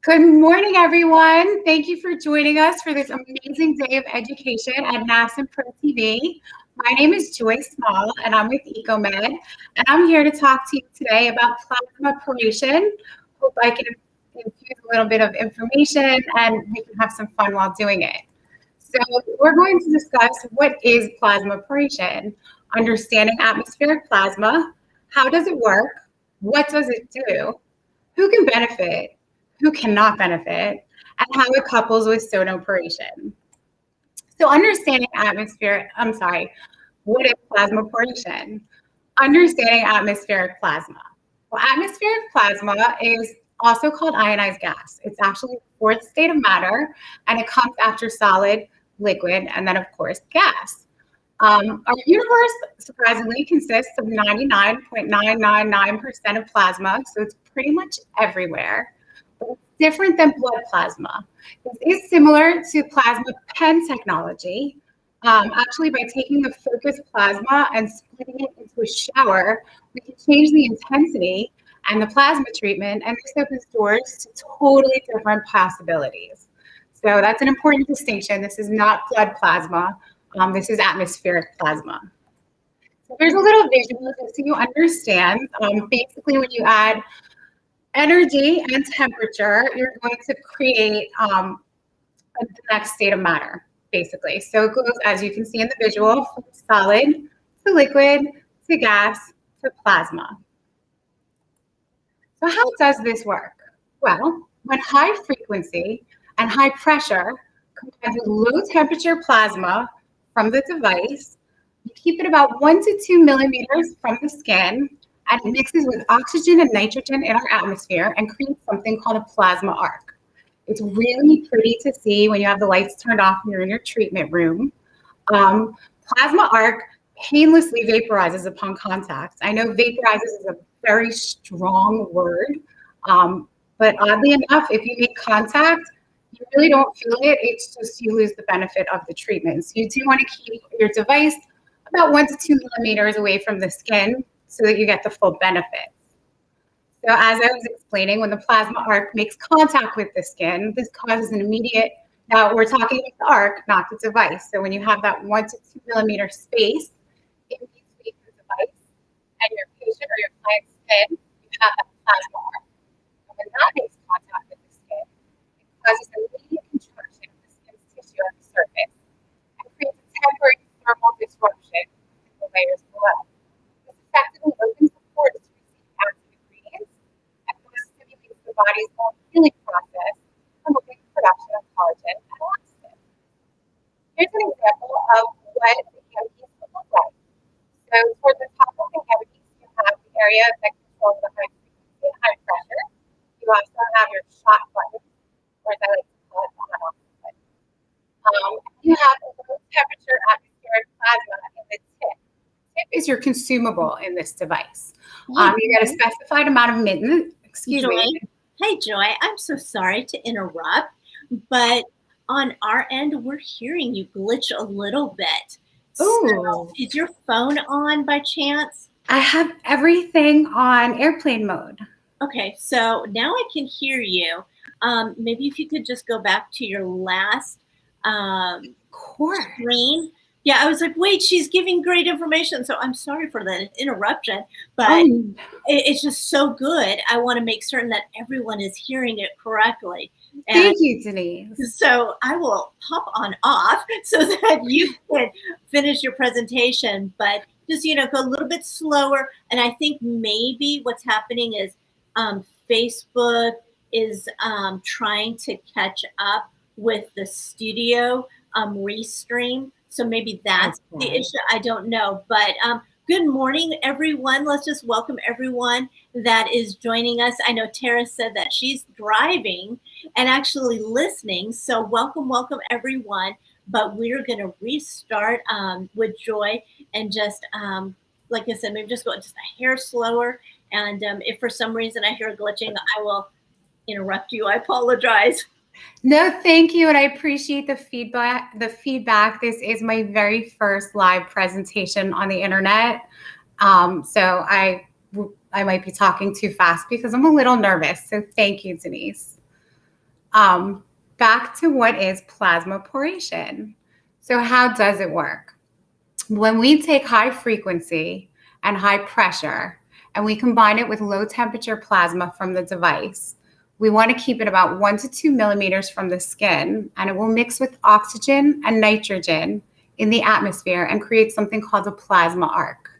Good morning, everyone. Thank you for joining us for this amazing day of education at NASNPROtv. My name is Joy Small, and I'm with Ecomed, and I'm here to talk to you today about plasma poration. Hope I can infuse a little bit of information, and we can have some fun while doing it. So we're going to discuss what is plasma poration, understanding atmospheric plasma, how does it work, what does it do, who can benefit, who cannot benefit, and how it couples with sonoporation. So understanding what is plasma poration? Understanding atmospheric plasma. Well, atmospheric plasma is also called ionized gas. It's actually the fourth state of matter, and it comes after solid, liquid, and then, of course, gas. Our universe, surprisingly, consists of 99.999% of plasma, so it's pretty much everywhere. But it's different than blood plasma. This is similar to plasma pen technology. Actually, by taking the focused plasma and splitting it into a shower, we can change the intensity and the plasma treatment, and this opens doors to totally different possibilities. So that's an important distinction. This is not blood plasma. This is atmospheric plasma. So here's a little visual just so you understand. Basically, when you add energy and temperature, you're going to create the next state of matter, basically. So it goes, as you can see in the visual, from solid to liquid to gas to plasma. So how does this work? Well, when high frequency and high pressure combined with low temperature plasma from the device, you keep it about 1 to 2 millimeters from the skin, and it mixes with oxygen and nitrogen in our atmosphere and creates something called a plasma arc. It's really pretty to see when you have the lights turned off and you're in your treatment room. Plasma arc painlessly vaporizes upon contact. I know vaporizes is a very strong word, but oddly enough, if you make contact, you really don't feel it. It's just you lose the benefit of the treatment. So you do want to keep your device about 1 to 2 millimeters away from the skin so that you get the full benefit. So as I was explaining, when the plasma arc makes contact with the skin, this causes an immediate, now we're talking about the arc, not the device. So when you have that 1 to 2 millimeter space in between the device and your patient or your client's skin, you have that plasma arc. And when that makes contact with the skin, it causes an immediate contraction of the skin's tissue on the surface and creates a temporary thermal disruption in the layers below. This effectively opens the pores to receive active ingredients and thus stimulates the body's own healing process, promoting the production of collagen and elastin. Here's an example of what the cavities would look like. So toward the top of the cavities, you have the area that controls the high frequency and high pressure. You also have your shot button, or as I like to call it, the on-off button. You have a low temperature atmospheric plasma in the tip. Tip is your consumable in this device. You get a specified amount of minutes. Excuse me. Hey, Joy, I'm so sorry to interrupt, but on our end, we're hearing you glitch a little bit. So, is your phone on by chance? I have everything on airplane mode. Okay, so now I can hear you. Maybe if you could just go back to your last screen. Yeah, I was like, wait, she's giving great information. So I'm sorry for the interruption, but it's just so good. I want to make certain that everyone is hearing it correctly. And thank you, Denise. So I will pop on off so that you can finish your presentation, but just, go a little bit slower. And I think maybe what's happening is Facebook is trying to catch up with the studio restream. So maybe that's the issue. I don't know. But good morning, everyone. Let's just welcome everyone that is joining us. I know Tara said that she's driving and actually listening. So welcome, everyone. But we're going to restart with Joy and just, like I said, maybe just go just a hair slower. And if for some reason I hear glitching, I will interrupt you. I apologize. No, thank you. And I appreciate the feedback. This is my very first live presentation on the internet. So I might be talking too fast because I'm a little nervous. So thank you, Denise. Back to what is plasmaporation. So how does it work? When we take high frequency and high pressure and we combine it with low temperature plasma from the device, we want to keep it about 1 to 2 millimeters from the skin, and it will mix with oxygen and nitrogen in the atmosphere and create something called a plasma arc.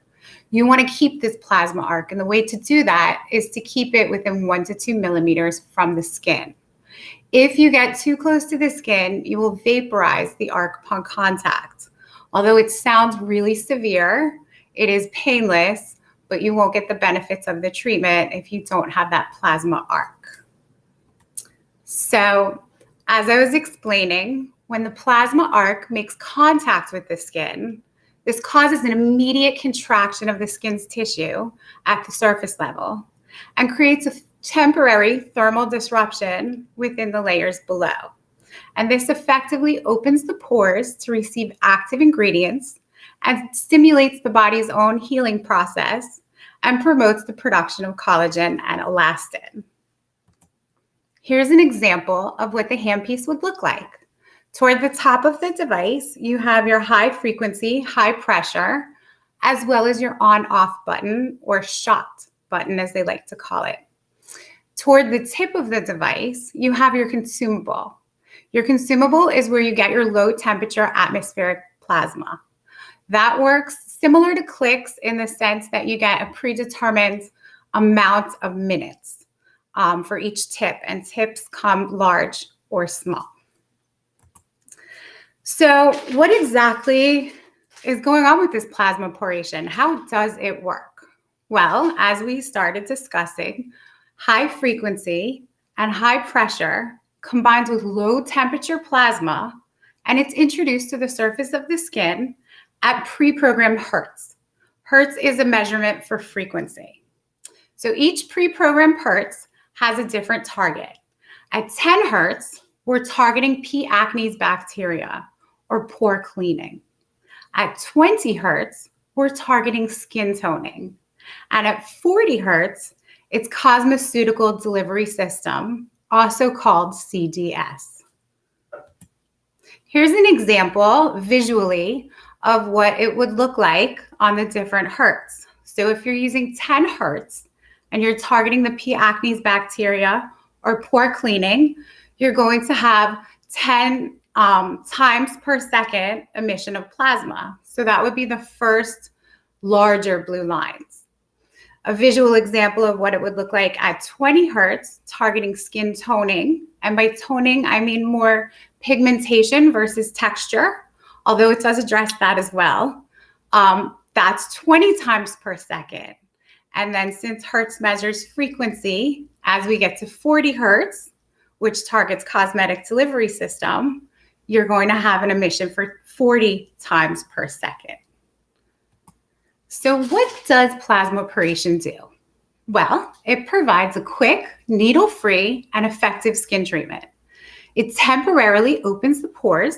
You want to keep this plasma arc, and the way to do that is to keep it within 1 to 2 millimeters from the skin. If you get too close to the skin, you will vaporize the arc upon contact. Although it sounds really severe, it is painless, but you won't get the benefits of the treatment if you don't have that plasma arc. So, as I was explaining, when the plasma arc makes contact with the skin, this causes an immediate contraction of the skin's tissue at the surface level and creates a temporary thermal disruption within the layers below. And this effectively opens the pores to receive active ingredients and stimulates the body's own healing process and promotes the production of collagen and elastin. Here's an example of what the handpiece would look like. Toward the top of the device, you have your high frequency, high pressure, as well as your on-off button, or shot button as they like to call it. Toward the tip of the device, you have your consumable. Your consumable is where you get your low temperature atmospheric plasma. That works similar to clicks in the sense that you get a predetermined amount of minutes for each tip, and tips come large or small. So what exactly is going on with this plasmaporation? How does it work? Well, as we started discussing, high frequency and high pressure combines with low temperature plasma, and it's introduced to the surface of the skin at pre-programmed hertz. Hertz is a measurement for frequency. So each pre-programmed hertz has a different target. At 10 hertz, we're targeting P. acnes bacteria or pore cleaning. At 20 hertz, we're targeting skin toning. And at 40 hertz, it's cosmeceutical delivery system, also called CDS. Here's an example visually of what it would look like on the different hertz. So if you're using 10 hertz and you're targeting the P. acnes bacteria or pore cleaning, you're going to have 10 times per second emission of plasma. So that would be the first larger blue lines. A visual example of what it would look like at 20 hertz, targeting skin toning. And by toning, I mean more pigmentation versus texture, although it does address that as well. That's 20 times per second. And then since hertz measures frequency, as we get to 40 hertz, which targets cosmetic delivery system, you're going to have an emission for 40 times per second. So what does plasmaporation do? Well, it provides a quick, needle-free, and effective skin treatment. It temporarily opens the pores.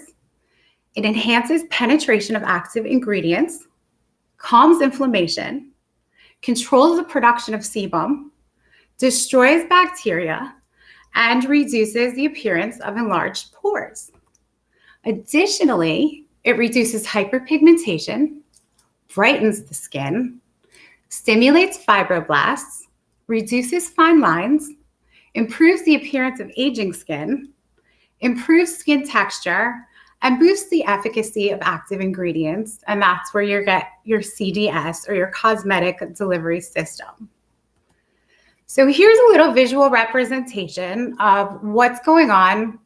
It enhances penetration of active ingredients, calms inflammation, controls the production of sebum, destroys bacteria, and reduces the appearance of enlarged pores. Additionally, it reduces hyperpigmentation, brightens the skin, stimulates fibroblasts, reduces fine lines, improves the appearance of aging skin, improves skin texture, and boosts the efficacy of active ingredients. And that's where you get your CDS, or your cosmetic delivery system. So here's a little visual representation of what's going on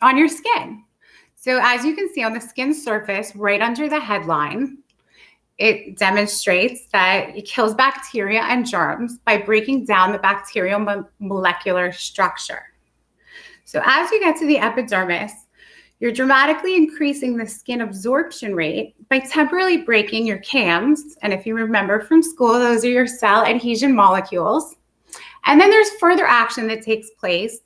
your skin. So as you can see on the skin surface, right under the headline, it demonstrates that it kills bacteria and germs by breaking down the bacterial molecular structure. So as you get to the epidermis, you're dramatically increasing the skin absorption rate by temporarily breaking your CAMs. And if you remember from school, those are your cell adhesion molecules. And then there's further action that takes place,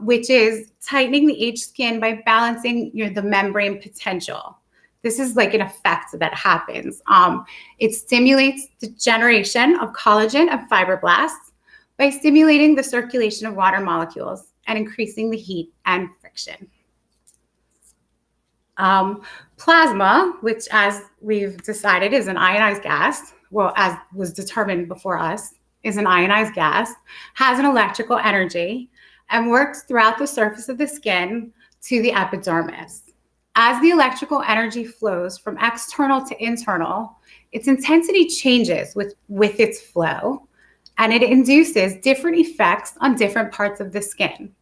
which is tightening the aged skin by balancing the membrane potential. This is like an effect that happens. It stimulates the generation of collagen and fibroblasts by stimulating the circulation of water molecules and increasing the heat and friction. Plasma, which as we've decided is an ionized gas, well, as was determined before us, is an ionized gas, has an electrical energy and works throughout the surface of the skin to the epidermis. As the electrical energy flows from external to internal, its intensity changes with its flow, and it induces different effects on different parts of the skin.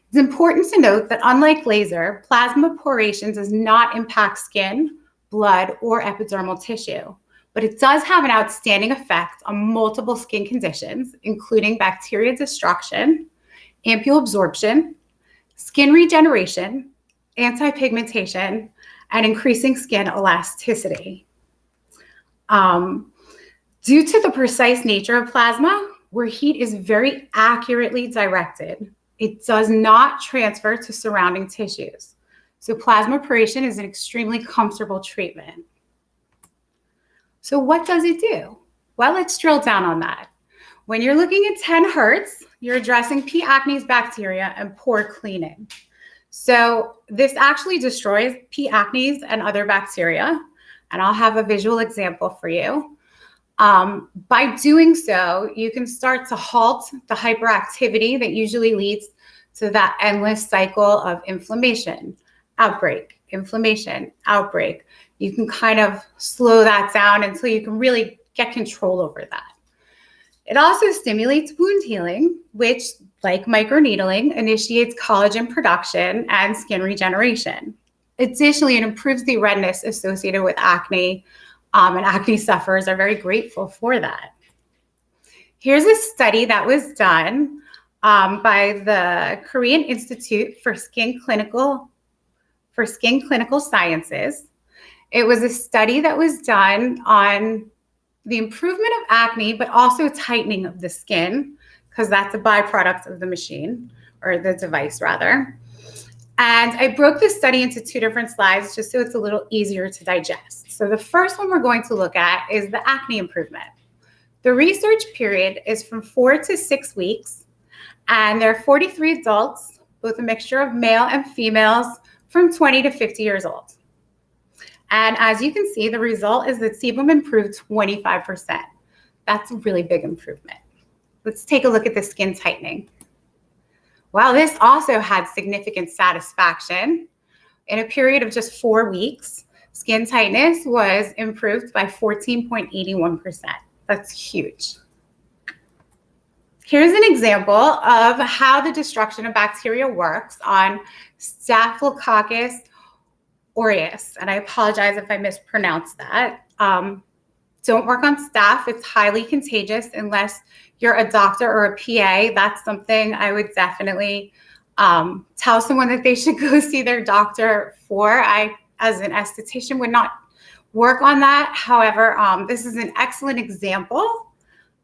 It's important to note that unlike laser, plasma poration does not impact skin, blood, or epidermal tissue, but it does have an outstanding effect on multiple skin conditions, including bacteria destruction, ampule absorption, skin regeneration, anti-pigmentation, and increasing skin elasticity. Due to the precise nature of plasma, where heat is very accurately directed, it does not transfer to surrounding tissues. So plasma poration is an extremely comfortable treatment. So what does it do? Well, let's drill down on that. When you're looking at 10 hertz, you're addressing P. acnes bacteria and pore cleaning. So this actually destroys P. acnes and other bacteria, and I'll have a visual example for you. By doing so, you can start to halt the hyperactivity that usually leads to that endless cycle of inflammation, outbreak, inflammation, outbreak. You can kind of slow that down until you can really get control over that. It also stimulates wound healing, which, like microneedling, initiates collagen production and skin regeneration. Additionally, it improves the redness associated with acne, and acne sufferers are very grateful for that. Here's a study that was done by the Korean Institute for Skin Clinical Sciences. It was a study that was done on the improvement of acne, but also tightening of the skin, because that's a byproduct of the machine, or the device rather. And I broke this study into two different slides just so it's a little easier to digest. So the first one we're going to look at is the acne improvement. The research period is from 4 to 6 weeks, and there are 43 adults, both a mixture of male and females, from 20 to 50 years old. And as you can see, the result is that sebum improved 25%. That's a really big improvement. Let's take a look at the skin tightening. Well, this also had significant satisfaction. In a period of just 4 weeks, skin tightness was improved by 14.81%. That's huge. Here's an example of how the destruction of bacteria works on Staphylococcus aureus, and I apologize if I mispronounced that. Don't work on staph. It's highly contagious unless you're a doctor or a PA. That's something I would definitely tell someone that they should go see their doctor for. I, as an esthetician, would not work on that. However, this is an excellent example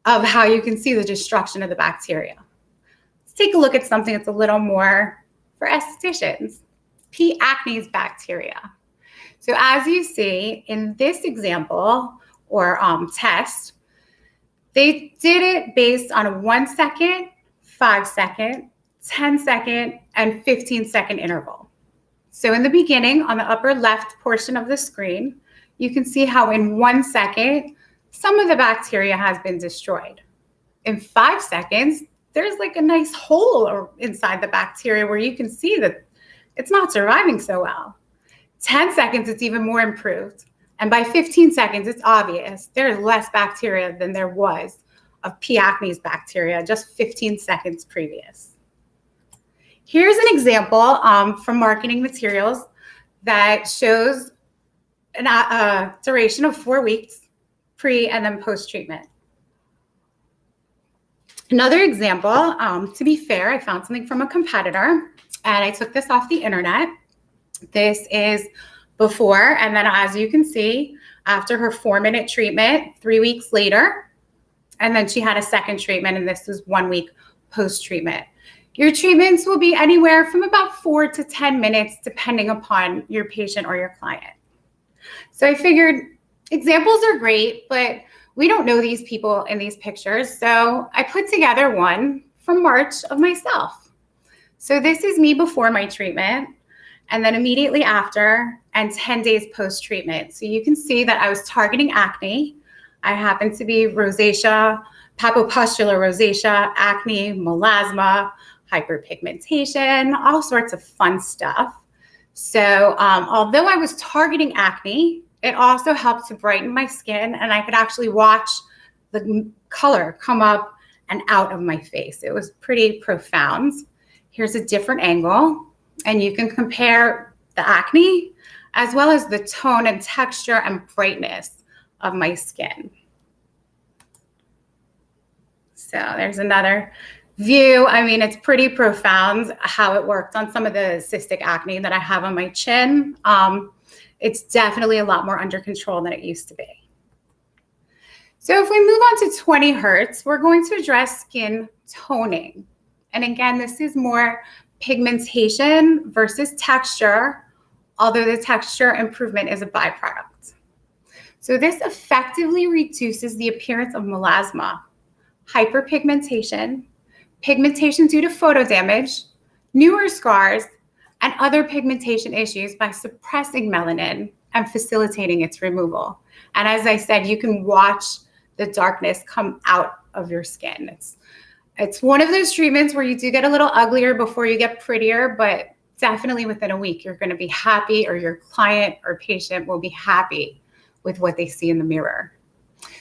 of how you can see the destruction of the bacteria. Let's take a look at something that's a little more for estheticians. P. acnes bacteria. So as you see in this example or test, they did it based on a 1 second, 5 second, 10 second, and 15-second interval. So in the beginning, on the upper left portion of the screen, you can see how in 1 second, some of the bacteria has been destroyed. In 5 seconds, there's like a nice hole inside the bacteria where you can see that it's not surviving so well. 10 seconds, it's even more improved. And by 15 seconds, it's obvious there's less bacteria than there was of P. acnes bacteria just 15 seconds previous. Here's an example from marketing materials that shows a duration of 4 weeks, pre and then post-treatment. Another example, to be fair, I found something from a competitor, and I took this off the internet. This is before, and then as you can see, after her 4-minute treatment, 3 weeks later, and then she had a second treatment, and this was 1 week post-treatment. Your treatments will be anywhere from about 4 to 10 minutes, depending upon your patient or your client. So I figured examples are great, but We don't know these people in these pictures, so I put together one from March of myself. So this is me before my treatment, and then immediately after, and 10 days post-treatment. So you can see that I was targeting acne. I happen to be rosacea, papupustular rosacea, acne, melasma, hyperpigmentation, all sorts of fun stuff. So although I was targeting acne, it also helped to brighten my skin, and I could actually watch the color come up and out of my face. It was pretty profound. Here's a different angle, and you can compare the acne as well as the tone and texture and brightness of my skin. So there's another view. I mean, it's pretty profound how it worked on some of the cystic acne that I have on my chin. It's definitely a lot more under control than it used to be. So if we move on to 20 hertz, we're going to address skin toning. And again, this is more pigmentation versus texture, although the texture improvement is a byproduct. So this effectively reduces the appearance of melasma, hyperpigmentation, pigmentation due to photo damage, newer scars, and other pigmentation issues by suppressing melanin and facilitating its removal. And as I said, you can watch the darkness come out of your skin. It's one of those treatments where you do get a little uglier before you get prettier, but definitely within a week, you're going to be happy, or your client or patient will be happy with what they see in the mirror.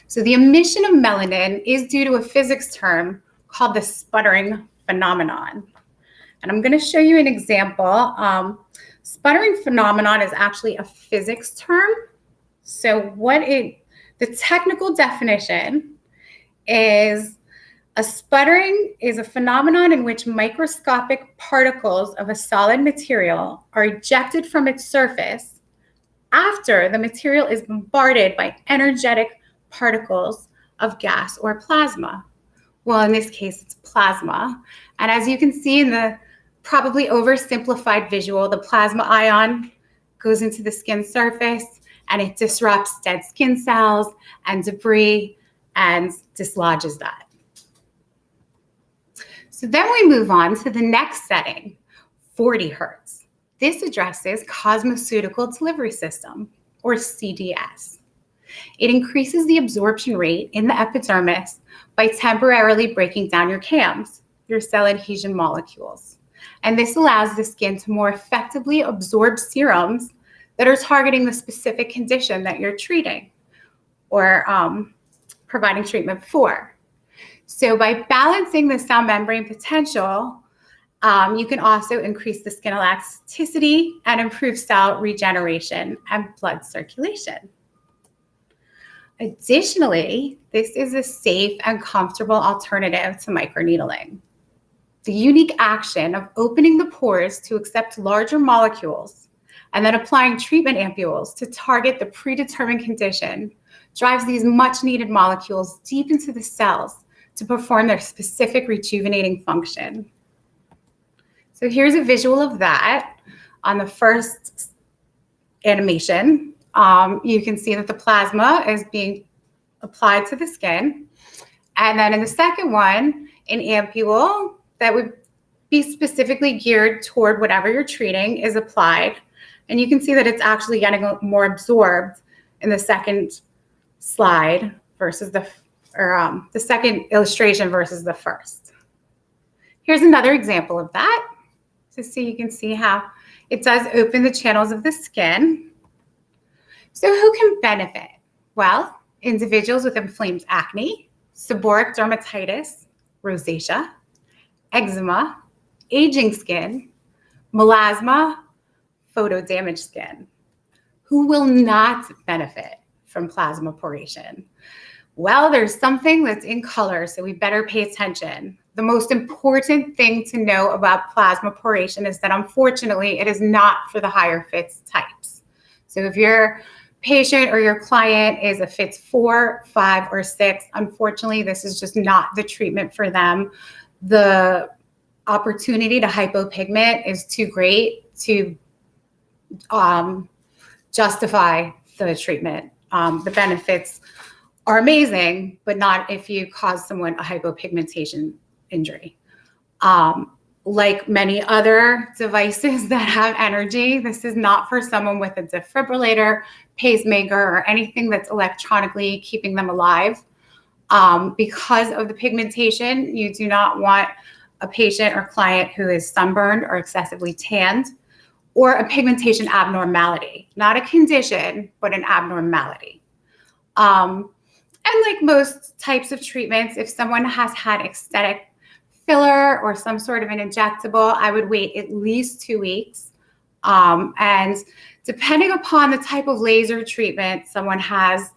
So the emission of melanin is due to a physics term called the sputtering phenomenon. And I'm going to show you an example. Sputtering phenomenon is actually a physics term. So the technical definition is a sputtering is a phenomenon in which microscopic particles of a solid material are ejected from its surface after the material is bombarded by energetic particles of gas or plasma. Well, in this case, it's plasma. And as you can see in the probably oversimplified visual, the plasma ion goes into the skin surface and it disrupts dead skin cells and debris and dislodges that. So then we move on to the next setting, 40 hertz. This addresses cosmeceutical delivery system, or CDS. It increases the absorption rate in the epidermis by temporarily breaking down your CAMs, your cell adhesion molecules. And this allows the skin to more effectively absorb serums that are targeting the specific condition that you're treating or providing treatment for. So by balancing the cell membrane potential, you can also increase the skin elasticity and improve cell regeneration and blood circulation. Additionally, this is a safe and comfortable alternative to microneedling. The unique action of opening the pores to accept larger molecules and then applying treatment ampules to target the predetermined condition drives these much needed molecules deep into the cells to perform their specific rejuvenating function. So here's a visual of that. On the first animation, you can see that the plasma is being applied to the skin. And then in the second one, an ampule that would be specifically geared toward whatever you're treating is applied. And you can see that it's actually getting more absorbed in the second slide versus the second illustration versus the first. Here's another example of that. So you can see how it does open the channels of the skin. So who can benefit? Well, individuals with inflamed acne, seborrheic dermatitis, rosacea, eczema, aging skin, melasma, photo-damaged skin. Who will not benefit from plasma poration? Well, there's something that's in color, so we better pay attention. The most important thing to know about plasma poration is that unfortunately it is not for the higher fits types. So if your patient or your client is a fits 4, 5, or 6, unfortunately this is just not the treatment for them. The opportunity to hypopigment is too great to justify the treatment. The benefits are amazing, but not if you cause someone a hypopigmentation injury. Like many other devices that have energy, this is not for someone with a defibrillator, pacemaker, or anything that's electronically keeping them alive. Because of the pigmentation, you do not want a patient or client who is sunburned or excessively tanned, or a pigmentation abnormality, not a condition, but an abnormality. And like most types of treatments, if someone has had aesthetic filler or some sort of an injectable, I would wait at least 2 weeks. And depending upon the type of laser treatment someone has,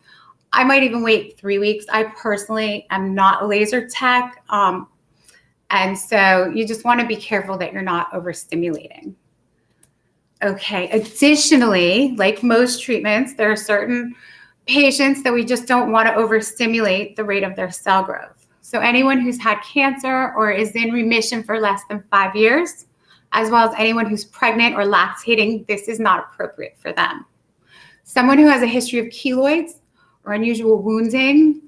I might even wait 3 weeks. I personally am not a laser tech. And so you just want to be careful that you're not overstimulating. Okay, additionally, like most treatments, there are certain patients that we just don't want to overstimulate the rate of their cell growth. So anyone who's had cancer or is in remission for less than 5 years, as well as anyone who's pregnant or lactating, this is not appropriate for them. Someone who has a history of keloids or unusual wounding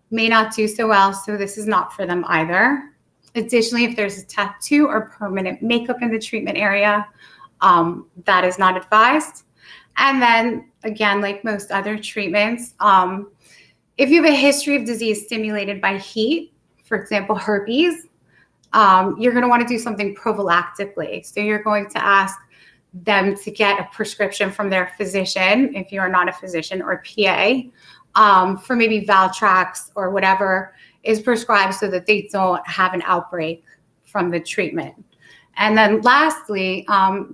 may not do so well, so this is not for them either. Additionally, if there's a tattoo or permanent makeup in the treatment area, that is not advised. And then again, like most other treatments, if you have a history of disease stimulated by heat, for example, herpes, you're going to want to do something prophylactically. So you're going to ask them to get a prescription from their physician, if you are not a physician, or PA, for maybe Valtrax or whatever is prescribed so that they don't have an outbreak from the treatment. And then lastly,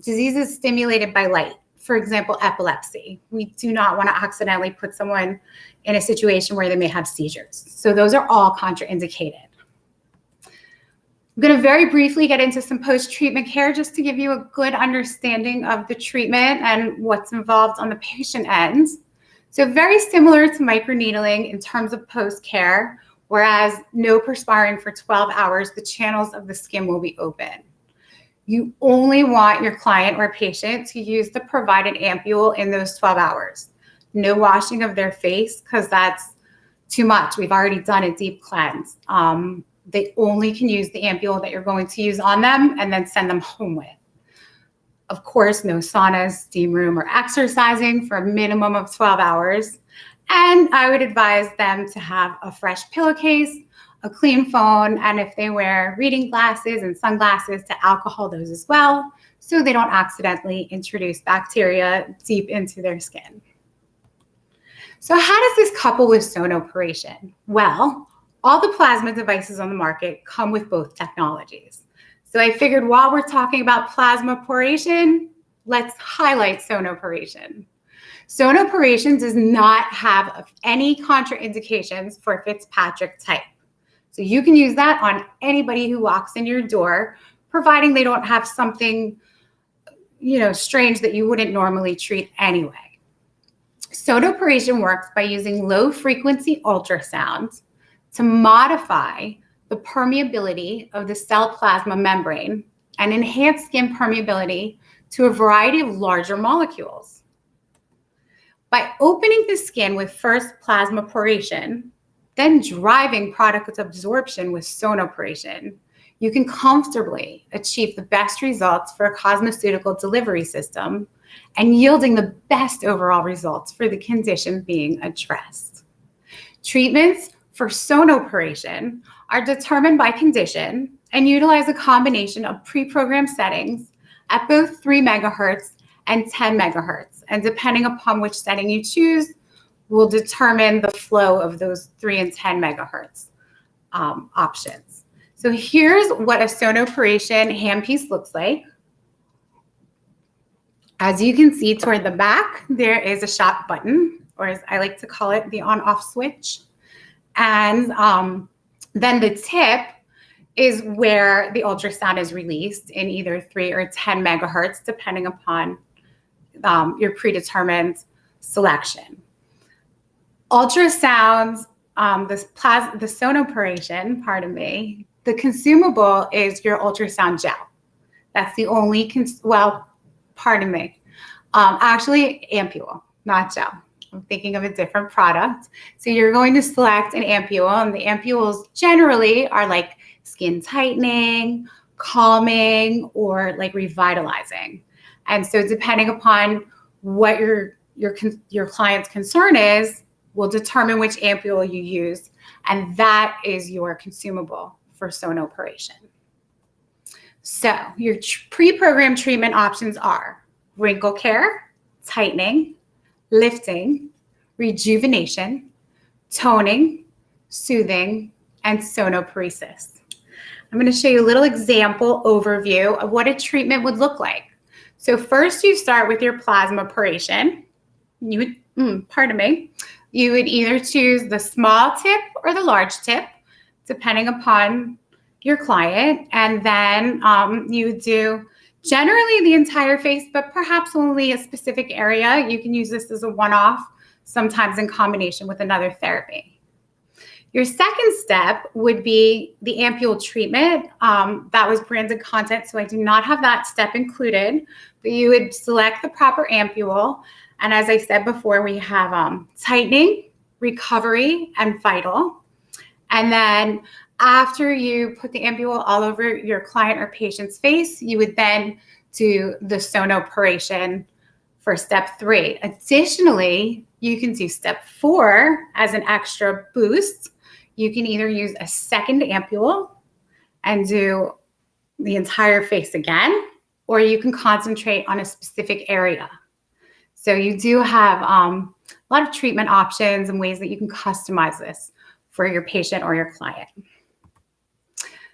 diseases stimulated by light. For example, epilepsy. We do not want to accidentally put someone in a situation where they may have seizures. So those are all contraindicated. I'm going to very briefly get into some post-treatment care just to give you a good understanding of the treatment and what's involved on the patient end. So very similar to microneedling in terms of post-care, whereas no perspiring for 12 hours, the channels of the skin will be open. You only want your client or patient to use the provided ampule in those 12 hours. No washing of their face, because that's too much. We've already done a deep cleanse. They only can use the ampule that you're going to use on them and then send them home with. Of course, no saunas, steam room, or exercising for a minimum of 12 hours. And I would advise them to have a fresh pillowcase, a clean phone, and if they wear reading glasses and sunglasses, to alcohol those as well, so they don't accidentally introduce bacteria deep into their skin. So how does this couple with sonoporation? Well, all the plasma devices on the market come with both technologies. So I figured while we're talking about plasma poration, let's highlight sonoporation. Sonoporation does not have any contraindications for Fitzpatrick type. So you can use that on anybody who walks in your door, providing they don't have something, strange that you wouldn't normally treat anyway. Sonoporation works by using low frequency ultrasound to modify the permeability of the cell plasma membrane and enhance skin permeability to a variety of larger molecules. By opening the skin with first plasma poration, then driving product absorption with sonoporation, you can comfortably achieve the best results for a cosmeceutical delivery system and yielding the best overall results for the condition being addressed. Treatments for sonoporation are determined by condition and utilize a combination of pre-programmed settings at both 3 megahertz and 10 megahertz. And depending upon which setting you choose, will determine the flow of those 3 and 10 megahertz options. So here's what a sonoporation handpiece looks like. As you can see toward the back, there is a shot button, or as I like to call it, the on-off switch. And then the tip is where the ultrasound is released in either 3 or 10 megahertz, depending upon your predetermined selection. Ultrasounds, the sonoporation, the consumable is your ultrasound gel. That's the only, actually ampule, not gel. I'm thinking of a different product. So you're going to select an ampule, and the ampules generally are like skin tightening, calming, or like revitalizing. And so depending upon what your client's concern is, will determine which ampule you use, and that is your consumable for Poration. So your pre-programmed treatment options are wrinkle care, tightening, lifting, rejuvenation, toning, soothing, and sonoparesis. I'm going to show you a little example overview of what a treatment would look like. So first you start with your plasma Poration. You would either choose the small tip or the large tip, depending upon your client. And then you do generally the entire face, but perhaps only a specific area. You can use this as a one-off, sometimes in combination with another therapy. Your second step would be the ampule treatment. That was branded content, so I do not have that step included, but you would select the proper ampule. And as I said before, we have tightening, recovery, and vital. And then after you put the ampule all over your client or patient's face, you would then do the Poration for step 3. Additionally, you can do step 4 as an extra boost. You can either use a second ampule and do the entire face again, or you can concentrate on a specific area. So you do have a lot of treatment options and ways that you can customize this for your patient or your client.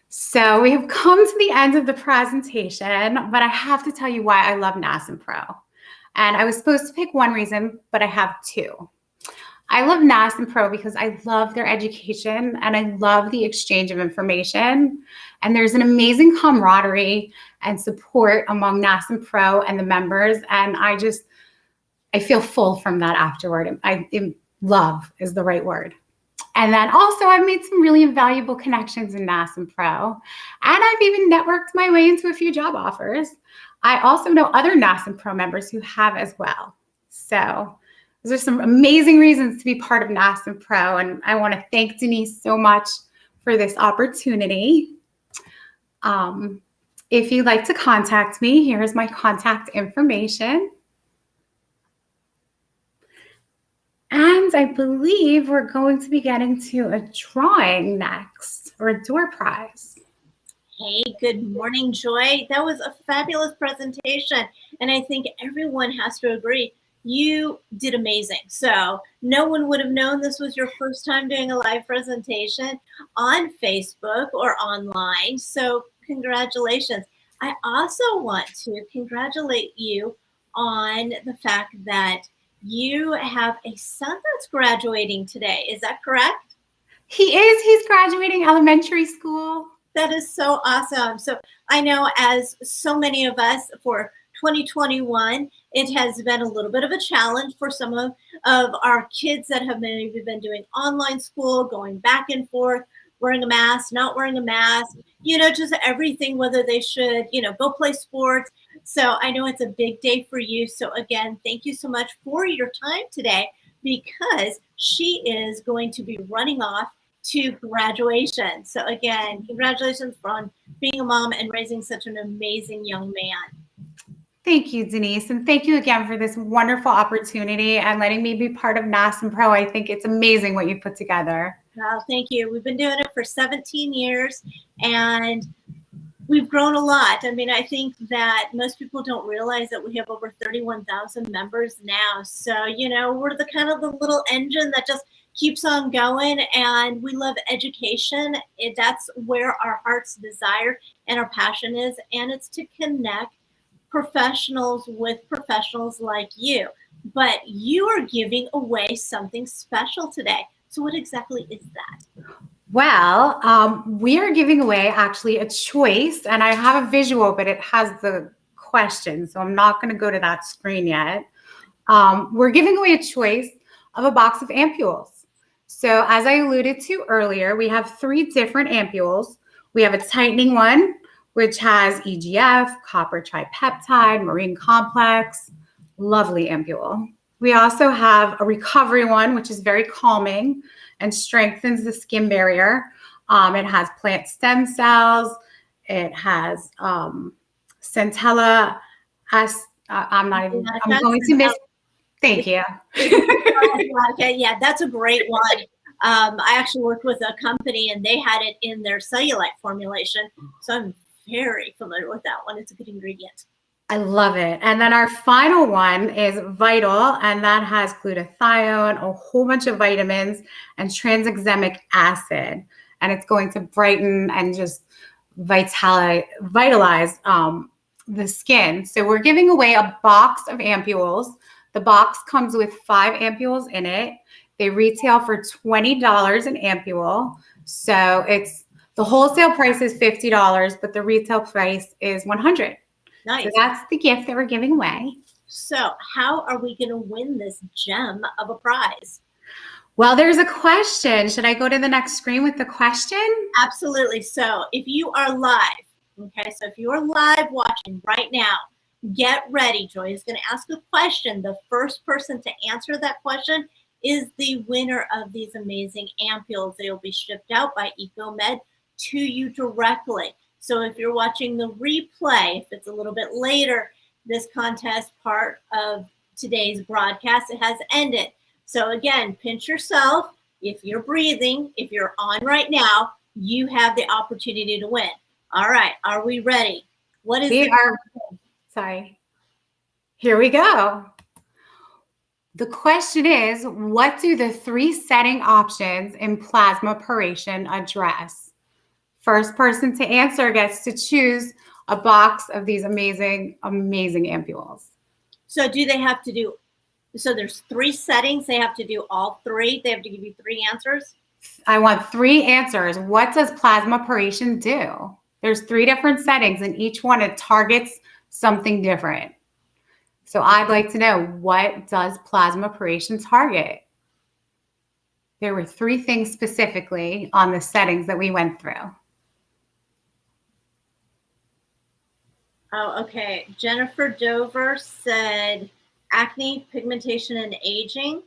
So we have come to the end of the presentation, but I have to tell you why I love NASNPRO. And I was supposed to pick one reason, but I have two. I love NASNPRO because I love their education and I love the exchange of information. And there's an amazing camaraderie and support among NASNPRO and the members. And I feel full from that afterward. Love is the right word. And then also I've made some really invaluable connections in NASNPRO, and I've even networked my way into a few job offers. I also know other NASNPRO members who have as well. So those are some amazing reasons to be part of NASNPRO, and I want to thank Denise so much for this opportunity. If you'd like to contact me, here's my contact information. And I believe we're going to be getting to a drawing next, or a door prize. Hey, good morning, Joy. That was a fabulous presentation. And I think everyone has to agree, you did amazing. So no one would have known this was your first time doing a live presentation on Facebook or online. So congratulations. I also want to congratulate you on the fact that you have a son that's graduating today. Is that correct? He is. He's graduating elementary school. That is so awesome. So I know, as so many of us, for 2021, it has been a little bit of a challenge for some of our kids that have maybe been doing online school, going back and forth, wearing a mask, not wearing a mask, just everything, whether they should, go play sports. So I know it's a big day for you. So again, thank you so much for your time today, because she is going to be running off to graduation. So again, congratulations on being a mom and raising such an amazing young man. Thank you, Denise. And thank you again for this wonderful opportunity and letting me be part of NASNPRO. I think it's amazing what you put together. Well, thank you. We've been doing it for 17 years and we've grown a lot. I mean, I think that most people don't realize that we have over 31,000 members now. So, we're the kind of the little engine that just keeps on going, and we love education. That's where our heart's desire and our passion is, and it's to connect professionals with professionals like you. But you are giving away something special today. So what exactly is that? Well, we are giving away actually a choice, and I have a visual, but it has the question, so I'm not going to go to that screen yet. We're giving away a choice of a box of ampules. So as I alluded to earlier, we have 3 different ampules. We have a tightening one, which has EGF, copper tripeptide, marine complex, lovely ampule. We also have a recovery one, which is very calming and strengthens the skin barrier. It has plant stem cells. It has centella. I'm going to miss. Thank you. Okay, yeah, that's a great one. I actually worked with a company and they had it in their cellulite formulation. So I'm very familiar with that one. It's a good ingredient. I love it. And then our final one is Vital, and that has glutathione, a whole bunch of vitamins, and tranexamic acid. And it's going to brighten and just vitalize the skin. So we're giving away a box of ampules. The box comes with 5 ampules in it. They retail for $20 an ampule. So the wholesale price is $50, but the retail price is $100. Nice. So that's the gift that we're giving away. So how are we going to win this gem of a prize? Well, there's a question. Should I go to the next screen with the question? Absolutely. So if you are live, okay, so if you are live watching right now, get ready. Joy is going to ask a question. The first person to answer that question is the winner of these amazing ampules. They will be shipped out by EcoMed to you directly. So if you're watching the replay, if it's a little bit later, this contest part of today's broadcast, it has ended. So again, pinch yourself. If you're breathing, if you're on right now, you have the opportunity to win. All right, are we ready? What is Sorry. Here we go. The question is, what do the 3 setting options in plasma Poration address? First person to answer gets to choose a box of these amazing, amazing ampules. So do they have to do, so there's 3 settings. They have to do all 3. They have to give you 3 answers. I want 3 answers. What does plasma Poration do? There's 3 different settings, and each one, it targets something different. So I'd like to know, what does plasma Poration target? There were 3 things specifically on the settings that we went through. Oh, okay. Jennifer Dover said acne, pigmentation, and aging.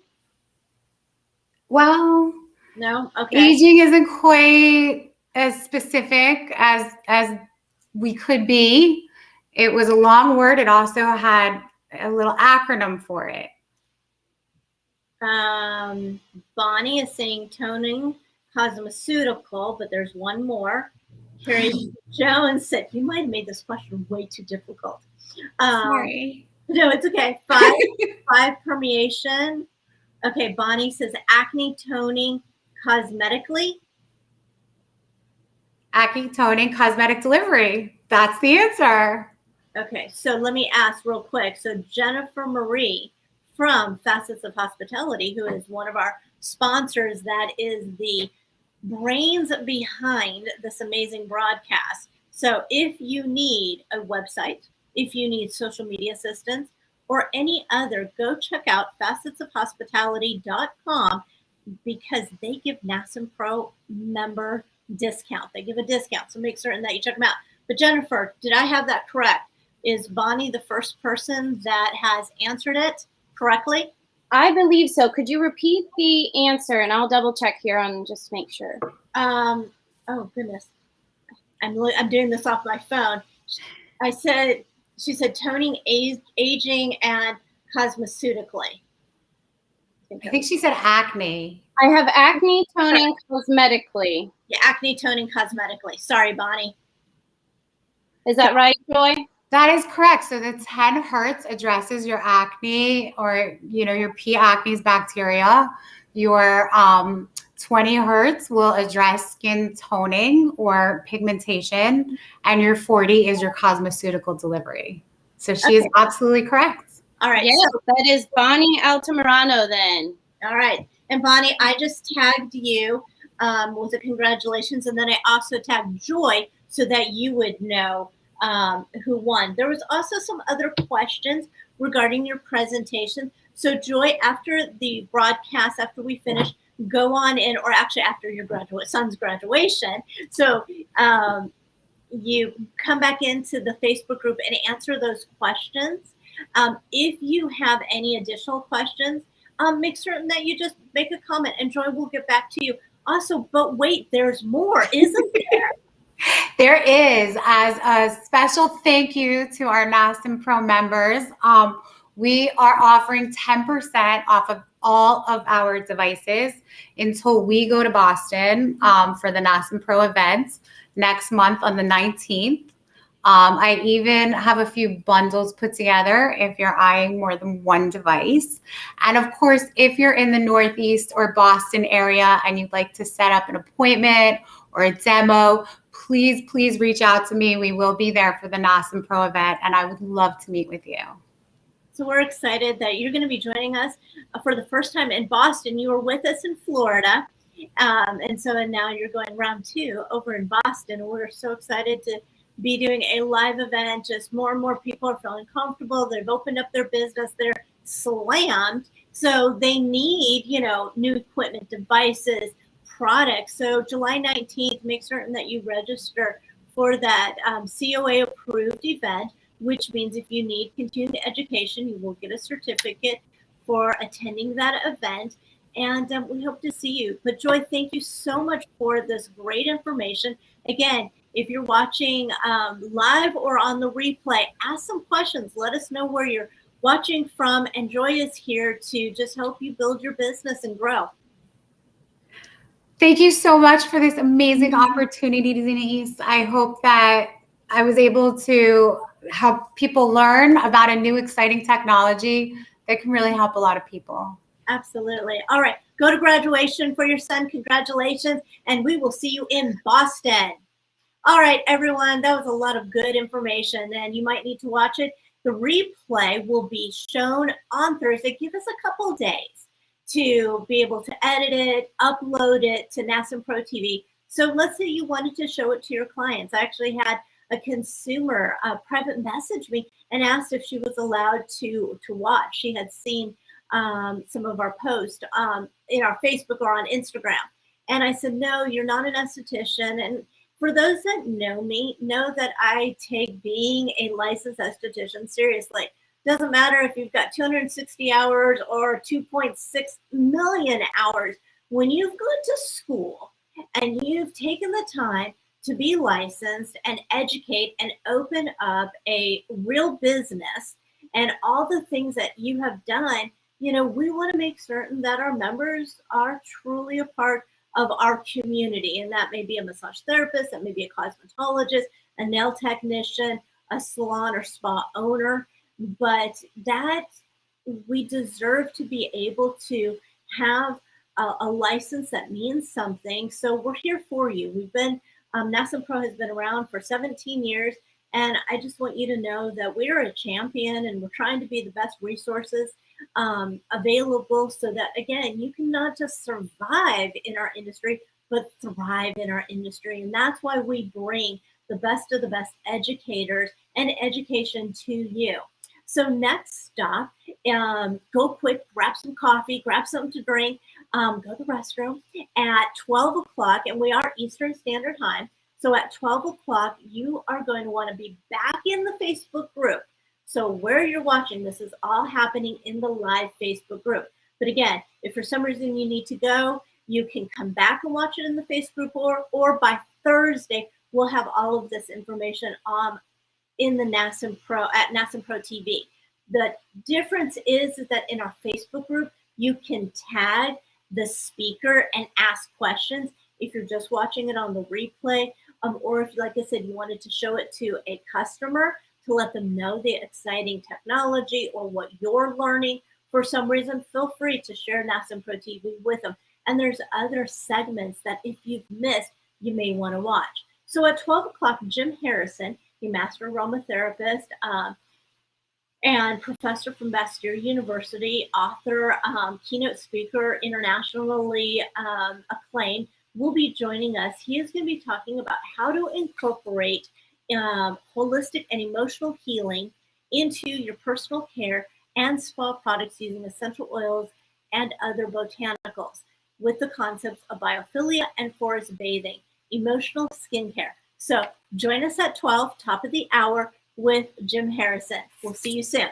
Well, no. Okay. Aging isn't quite as specific as we could be. It was a long word. It also had a little acronym for it. Bonnie is saying toning cosmeceutical, but there's one more. Carrie Jones said, you might have made this question way too difficult. Sorry. No, it's okay. 5 permeation. Okay, Bonnie says acne toning cosmetically. Acne toning cosmetic delivery. That's the answer. Okay, so let me ask real quick. So Jennifer Marie from Facets of Hospitality, who is one of our sponsors, that is the brains behind this amazing broadcast. So if you need a website, if you need social media assistance, or any other, go check out facetsofhospitality.com, because they give NASNPRO member discount. They give a discount, so make certain that you check them out. But Jennifer, did I have that correct? Is Bonnie the first person that has answered it correctly? I believe so. Could you repeat the answer, and I'll double check here on just to make sure. Oh goodness, I'm doing this off my phone. She said toning, aging, and cosmeceutically. I think she said acne. I have acne toning cosmetically. Yeah, acne toning cosmetically. Sorry, Bonnie. Is that right, Joy? That is correct. So the 10 hertz addresses your acne, or your P. acnes bacteria. Your 20 hertz will address skin toning or pigmentation, and your 40 is your cosmeceutical delivery. So she is absolutely correct. All right. Yes, so that is Bonnie Altamirano then. All right. And Bonnie, I just tagged you with a congratulations, and then I also tagged Joy so that you would know who won. There was also some other questions regarding your presentation. So Joy, after the broadcast, after we finish, go on in, or actually after your son's graduation. So you come back into the Facebook group and answer those questions. If you have any additional questions, make certain that you just make a comment and Joy will get back to you. Also, but wait, there's more, isn't there? There is. As a special thank you to our NASNPRO members, we are offering 10% off of all of our devices until we go to Boston for the NASNPRO event next month on the 19th. I even have a few bundles put together if you're eyeing more than one device. And of course, if you're in the Northeast or Boston area and you'd like to set up an appointment or a demo, please reach out to me. We will be there for the NASNPRO event, and I would love to meet with you. So we're excited that you're going to be joining us for the first time in Boston. You were with us in Florida, and now you're going round 2 over in Boston. We're so excited to be doing a live event. Just more and more people are feeling comfortable. They've opened up their business. They're slammed, so they need, new equipment, devices, products. So July 19th, make certain that you register for that COA approved event, which means if you need continuing education, you will get a certificate for attending that event. And we hope to see you. But Joy, thank you so much for this great information. Again, if you're watching live or on the replay, ask some questions. Let us know where you're watching from. And Joy is here to just help you build your business and grow. Thank you so much for this amazing opportunity, Denise. I hope that I was able to help people learn about a new exciting technology that can really help a lot of people. Absolutely. All right. Go to graduation for your son. Congratulations. And we will see you in Boston. All right, everyone. That was a lot of good information, and you might need to watch it. The replay will be shown on Thursday. Give us a couple days to be able to edit it, upload it to NASNPROtv. So let's say you wanted to show it to your clients. I actually had a consumer private message me and asked if she was allowed to watch. She had seen some of our posts in our Facebook or on Instagram. And I said, no, you're not an esthetician. And for those that know me, know that I take being a licensed esthetician seriously. Doesn't matter if you've got 260 hours or 2.6 million hours. When you've gone to school and you've taken the time to be licensed and educate and open up a real business and all the things that you have done, we want to make certain that our members are truly a part of our community. And that may be a massage therapist, that may be a cosmetologist, a nail technician, a salon or spa owner, but that we deserve to be able to have a license that means something. So we're here for you. We've been, NASNPRO has been around for 17 years. And I just want you to know that we're a champion and we're trying to be the best resources available so that, again, you can not just survive in our industry, but thrive in our industry. And that's why we bring the best of the best educators and education to you. So next stop, go quick, grab some coffee, grab something to drink, go to the restroom at 12 o'clock, and we are Eastern Standard Time. So at 12 o'clock, you are going to want to be back in the Facebook group. So where you're watching, this is all happening in the live Facebook group. But again, if for some reason you need to go, you can come back and watch it in the Facebook group, or by Thursday, we'll have all of this information in the NASNPRO at NASNPROtv. The difference is that in our Facebook group, you can tag the speaker and ask questions if you're just watching it on the replay, or if, like I said, you wanted to show it to a customer to let them know the exciting technology or what you're learning for some reason, feel free to share NASNPROtv with them. And there's other segments that if you've missed, you may want to watch. So at 12 o'clock, Jim Harrison, a master aromatherapist and professor from Bastyr University, author, keynote speaker, internationally acclaimed, will be joining us. He is going to be talking about how to incorporate holistic and emotional healing into your personal care and spa products using essential oils and other botanicals with the concepts of biophilia and forest bathing, emotional skincare. So join us at 12, top of the hour, with Jim Harrison. We'll see you soon.